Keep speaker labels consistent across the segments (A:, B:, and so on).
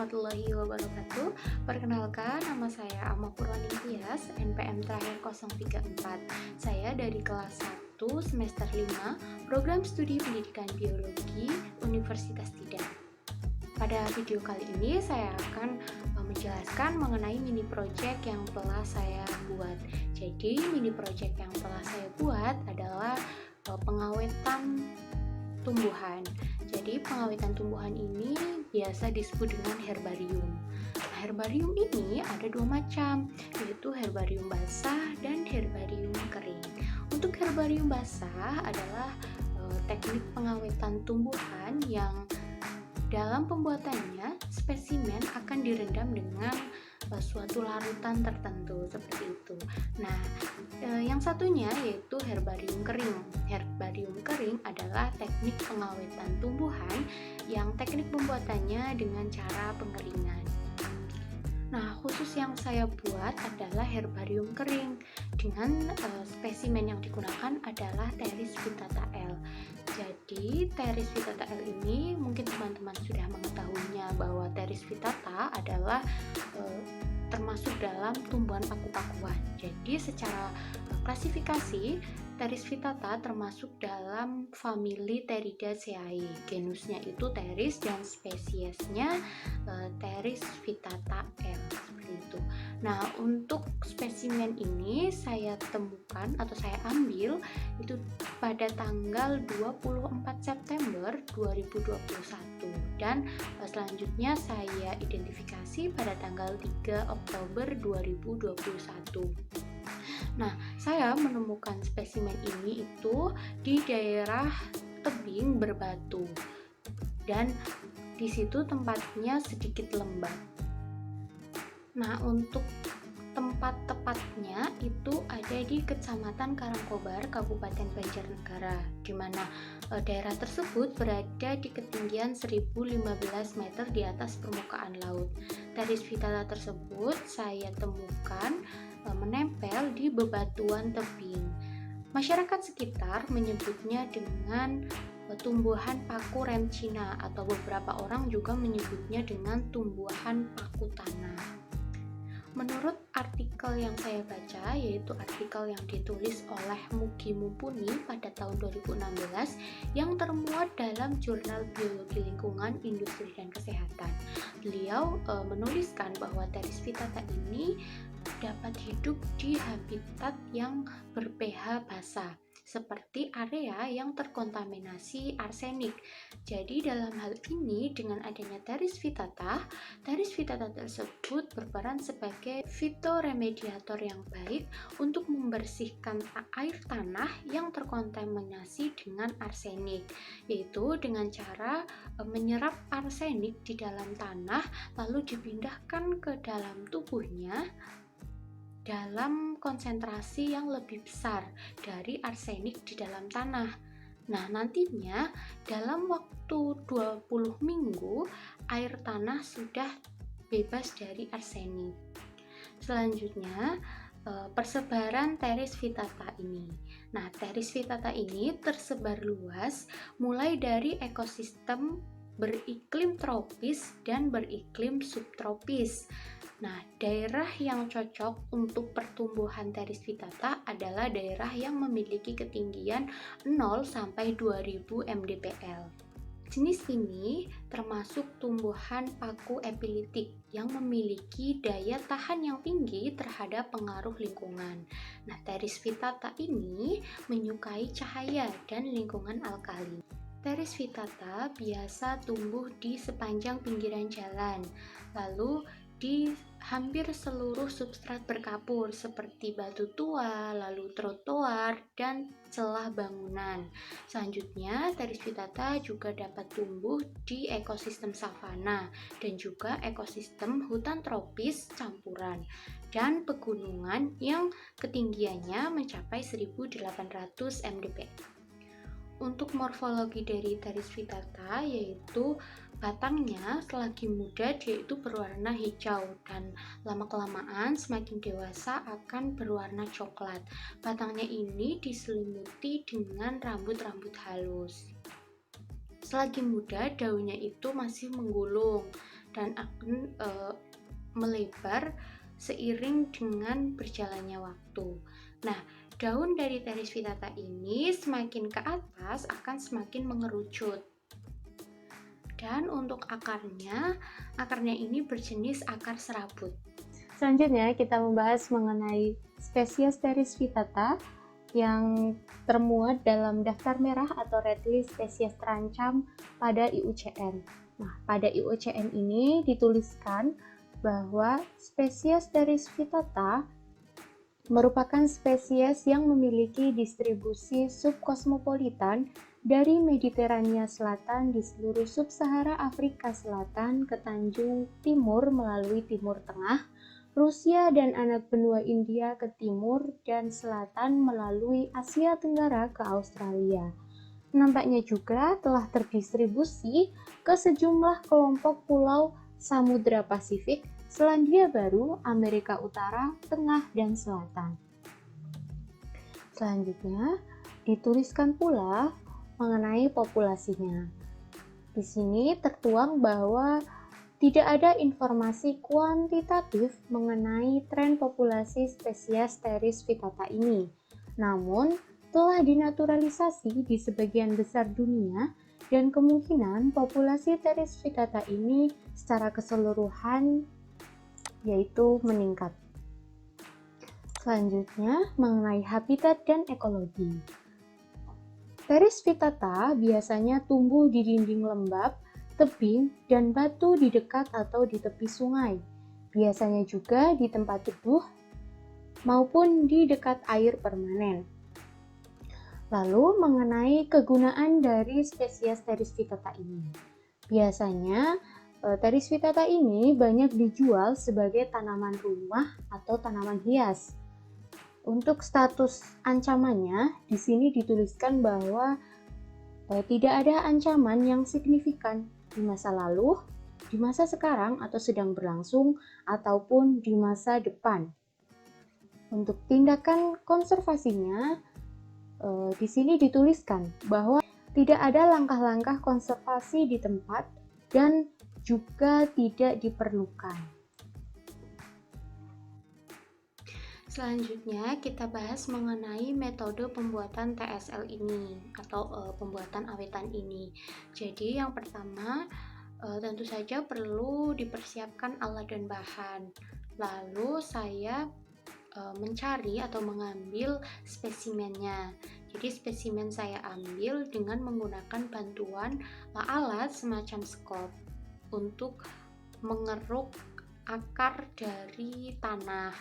A: warahmatullahi wabarakatuh. Perkenalkan, nama saya Ama Purwani Tias, NPM terakhir 034. Saya dari kelas 1 semester 5, Program Studi Pendidikan Biologi Universitas Tidar. Pada video kali ini saya akan menjelaskan mengenai mini project yang telah saya buat. Jadi mini project yang telah saya buat adalah pengawetan tumbuhan. Jadi pengawetan tumbuhan ini biasa disebut dengan herbarium. Nah, herbarium ini ada dua macam, yaitu herbarium basah dan herbarium kering. Untuk herbarium basah adalah teknik pengawetan tumbuhan yang dalam pembuatannya spesimen akan direndam dengan suatu larutan tertentu seperti itu. Nah, yang satunya yaitu herbarium kering. Herbarium kering adalah teknik pengawetan tumbuhan yang teknik pembuatannya dengan cara pengeringan. Nah, khusus yang saya buat adalah herbarium kering dengan spesimen yang digunakan adalah Pteris vittata L. Jadi, Pteris vittata L ini mungkin teman-teman sudah mengetahuinya bahwa Pteris vittata adalah termasuk dalam tumbuhan paku-pakuan. Jadi, secara klasifikasi Pteris vittata termasuk dalam famili Pteridaceae. Genusnya itu Pteris dan spesiesnya Pteris vittata L, seperti itu. Nah, untuk spesimen ini saya temukan atau saya ambil itu pada tanggal 24 September 2021 dan selanjutnya saya identifikasi pada tanggal 3 Oktober 2021. Nah, saya menemukan spesimen ini itu di daerah tebing berbatu dan di situ tempatnya sedikit lembab. Nah, untuk tempat tepatnya itu ada di Kecamatan Karangkobar, Kabupaten Banjarnegara, di mana daerah tersebut berada di ketinggian 1015 meter di atas permukaan laut. Pteris vittata tersebut saya temukan menempel di bebatuan tebing. Masyarakat sekitar menyebutnya dengan tumbuhan paku rem Cina atau beberapa orang juga menyebutnya dengan tumbuhan paku tanah. Menurut artikel yang saya baca, yaitu artikel yang ditulis oleh Mugi Mumpuni pada tahun 2016 yang termuat dalam Jurnal Biologi Lingkungan, Industri dan Kesehatan. Beliau menuliskan bahwa Pteris vittata ini dapat hidup di habitat yang ber-pH basah, seperti area yang terkontaminasi arsenik. Jadi dalam hal ini dengan adanya Pteris vittata tersebut berperan sebagai fitoremediator yang baik untuk membersihkan air tanah yang terkontaminasi dengan arsenik, yaitu dengan cara menyerap arsenik di dalam tanah lalu dipindahkan ke dalam tubuhnya dalam konsentrasi yang lebih besar dari arsenik di dalam tanah. Nah, nantinya dalam waktu 20 minggu air tanah sudah bebas dari arsenik. Selanjutnya, persebaran Pteris vittata ini. Nah, Pteris vittata ini tersebar luas mulai dari ekosistem beriklim tropis dan beriklim subtropis. Nah, daerah yang cocok untuk pertumbuhan Pteris vittata adalah daerah yang memiliki ketinggian 0 sampai 2000 mdpl. Jenis ini termasuk tumbuhan paku epilitik yang memiliki daya tahan yang tinggi terhadap pengaruh lingkungan. Nah, Pteris vittata ini menyukai cahaya dan lingkungan alkali. Pteris vittata biasa tumbuh di sepanjang pinggiran jalan, lalu di hampir seluruh substrat berkapur seperti batu tua, lalu trotoar, dan celah bangunan. Selanjutnya, Pteris vittata juga dapat tumbuh di ekosistem savana dan juga ekosistem hutan tropis campuran dan pegunungan yang ketinggiannya mencapai 1800 mdpl. Untuk morfologi dari Pteris vittata yaitu batangnya selagi muda dia itu berwarna hijau dan lama-kelamaan semakin dewasa akan berwarna coklat. Batangnya ini diselimuti dengan rambut-rambut halus. Selagi muda daunnya itu masih menggulung dan akan melebar seiring dengan berjalannya waktu. Nah, daun dari Teris vittata ini semakin ke atas akan semakin mengerucut. Dan untuk akarnya ini berjenis akar serabut.
B: Selanjutnya kita membahas mengenai spesies Teris vittata yang termuat dalam daftar merah atau red list spesies terancam pada IUCN. Nah, pada IUCN ini dituliskan bahwa spesies Teris vittata merupakan spesies yang memiliki distribusi subkosmopolitan dari Mediterania Selatan di seluruh sub-Sahara Afrika Selatan ke Tanjung Timur melalui Timur Tengah, Rusia dan anak benua India ke timur dan selatan melalui Asia Tenggara ke Australia. Nampaknya juga telah terdistribusi ke sejumlah kelompok pulau Samudra Pasifik, Selandia Baru, Amerika Utara, Tengah, dan Selatan. Selanjutnya, dituliskan pula mengenai populasinya. Di sini tertuang bahwa tidak ada informasi kuantitatif mengenai tren populasi spesies Teris vittata ini. Namun, telah dinaturalisasi di sebagian besar dunia dan kemungkinan populasi Teris vittata ini secara keseluruhan yaitu meningkat. Selanjutnya, mengenai habitat dan ekologi. Teris vittata biasanya tumbuh di dinding lembab, tebing, dan batu di dekat atau di tepi sungai. Biasanya juga di tempat teduh maupun di dekat air permanen. Lalu mengenai kegunaan dari spesies Teris vittata ini. Biasanya Teris vittata ini banyak dijual sebagai tanaman rumah atau tanaman hias. Untuk status ancamannya, di sini dituliskan bahwa tidak ada ancaman yang signifikan di masa lalu, di masa sekarang atau sedang berlangsung, ataupun di masa depan. Untuk tindakan konservasinya, di sini dituliskan bahwa tidak ada langkah-langkah konservasi di tempat dan juga tidak diperlukan.
A: Selanjutnya kita bahas mengenai metode pembuatan TSL ini atau pembuatan awetan ini. Jadi yang pertama tentu saja perlu dipersiapkan alat dan bahan. Lalu saya mencari atau mengambil spesimennya. Jadi spesimen saya ambil dengan menggunakan bantuan alat semacam skop untuk mengeruk akar dari tanah.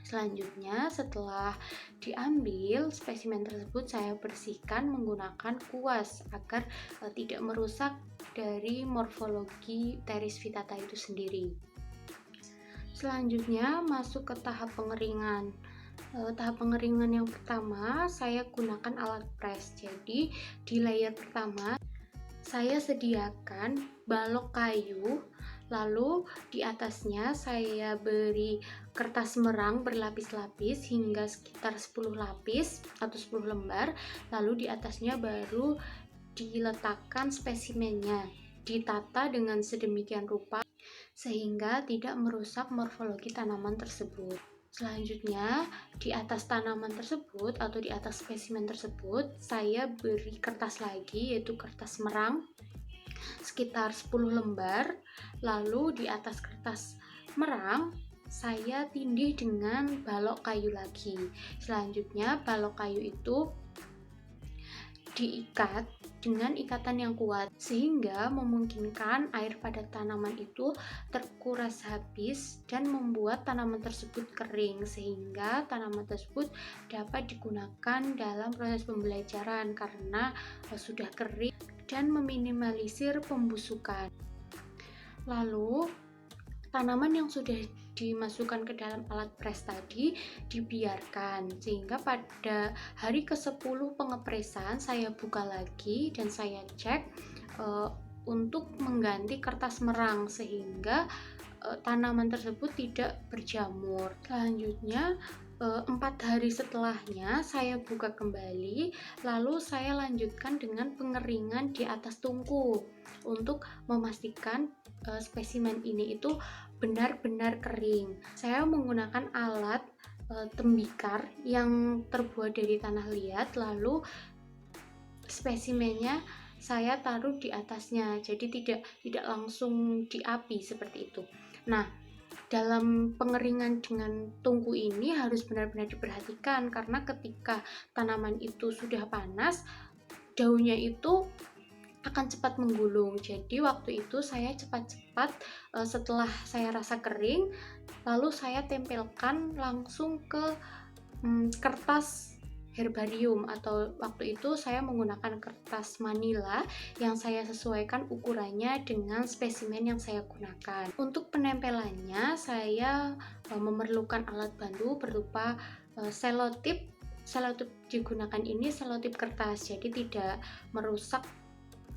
A: Selanjutnya, setelah diambil spesimen tersebut, saya bersihkan menggunakan kuas agar tidak merusak dari morfologi Teris vittata itu sendiri. Selanjutnya, masuk ke tahap pengeringan. Tahap pengeringan yang pertama, saya gunakan alat press. Jadi, di layer pertama, saya sediakan balok kayu, lalu di atasnya saya beri kertas merang berlapis-lapis hingga sekitar 10 lapis atau 10 lembar, lalu di atasnya baru diletakkan spesimennya, ditata dengan sedemikian rupa sehingga tidak merusak morfologi tanaman tersebut. Selanjutnya, di atas tanaman tersebut atau di atas spesimen tersebut, saya beri kertas lagi, yaitu kertas merang sekitar 10 lembar. Lalu di atas kertas merang, saya tindih dengan balok kayu lagi. Selanjutnya, balok kayu itu diikat dengan ikatan yang kuat sehingga memungkinkan air pada tanaman itu terkuras habis dan membuat tanaman tersebut kering sehingga tanaman tersebut dapat digunakan dalam proses pembelajaran karena sudah kering dan meminimalisir pembusukan. Lalu tanaman yang sudah dimasukkan ke dalam alat press tadi dibiarkan sehingga pada hari ke-10 pengepresan saya buka lagi dan saya cek untuk mengganti kertas merang sehingga tanaman tersebut tidak berjamur. Selanjutnya 4 hari setelahnya saya buka kembali, lalu saya lanjutkan dengan pengeringan di atas tungku untuk memastikan spesimen ini itu benar-benar kering. Saya menggunakan alat tembikar yang terbuat dari tanah liat, lalu spesimennya saya taruh di atasnya, jadi tidak langsung di api seperti itu. Nah, dalam pengeringan dengan tungku ini harus benar-benar diperhatikan, karena ketika tanaman itu sudah panas, daunnya itu akan cepat menggulung. Jadi waktu itu saya cepat-cepat setelah saya rasa kering, lalu saya tempelkan langsung ke kertas herbarium, atau waktu itu saya menggunakan kertas manila yang saya sesuaikan ukurannya dengan spesimen yang saya gunakan. Untuk penempelannya saya memerlukan alat bantu berupa selotip. Selotip digunakan ini selotip kertas, jadi tidak merusak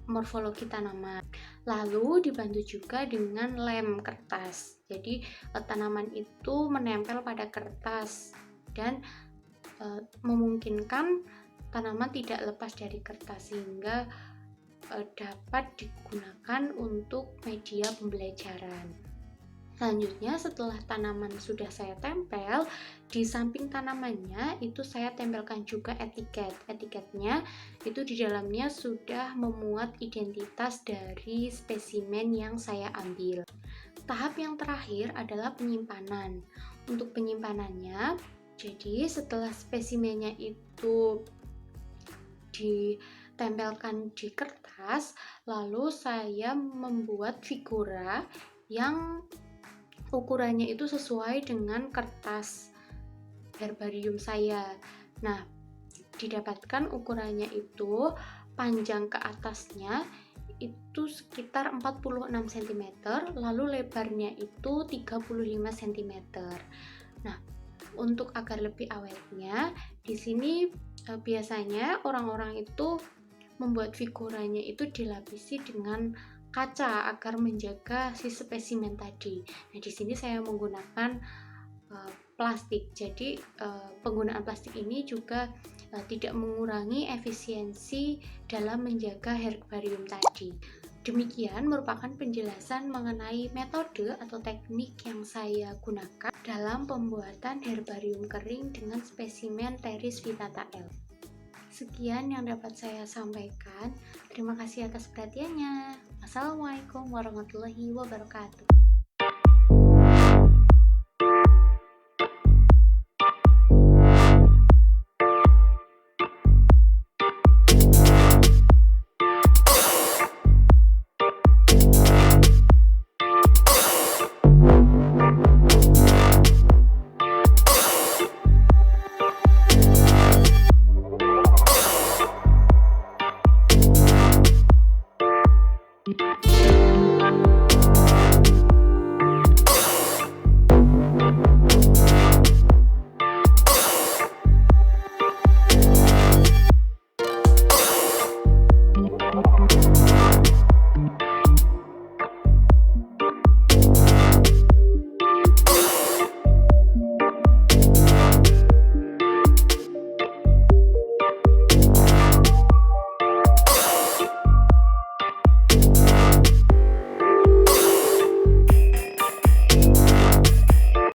A: morfologi tanaman. Lalu dibantu juga dengan lem kertas, jadi tanaman itu menempel pada kertas dan memungkinkan tanaman tidak lepas dari kertas, sehingga dapat digunakan untuk media pembelajaran. Selanjutnya, setelah tanaman sudah saya tempel, di samping tanamannya itu saya tempelkan juga etiket. Etiketnya itu di dalamnya sudah memuat identitas dari spesimen yang saya ambil. Tahap yang terakhir adalah penyimpanan. Untuk penyimpanannya, jadi setelah spesimennya itu ditempelkan di kertas, lalu saya membuat figura yang ukurannya itu sesuai dengan kertas herbarium saya. Nah, didapatkan ukurannya itu panjang ke atasnya itu sekitar 46 cm, lalu lebarnya itu 35 cm. Nah, untuk agar lebih awetnya, di sini biasanya orang-orang itu membuat figuranya itu dilapisi dengan kaca agar menjaga si spesimen tadi. Nah, di sini saya menggunakan plastik. Jadi penggunaan plastik ini juga tidak mengurangi efisiensi dalam menjaga herbarium tadi. Demikian merupakan penjelasan mengenai metode atau teknik yang saya gunakan dalam pembuatan herbarium kering dengan spesimen Pteris vittata L. Sekian yang dapat saya sampaikan. Terima kasih atas perhatiannya. Wassalamualaikum warahmatullahi wabarakatuh.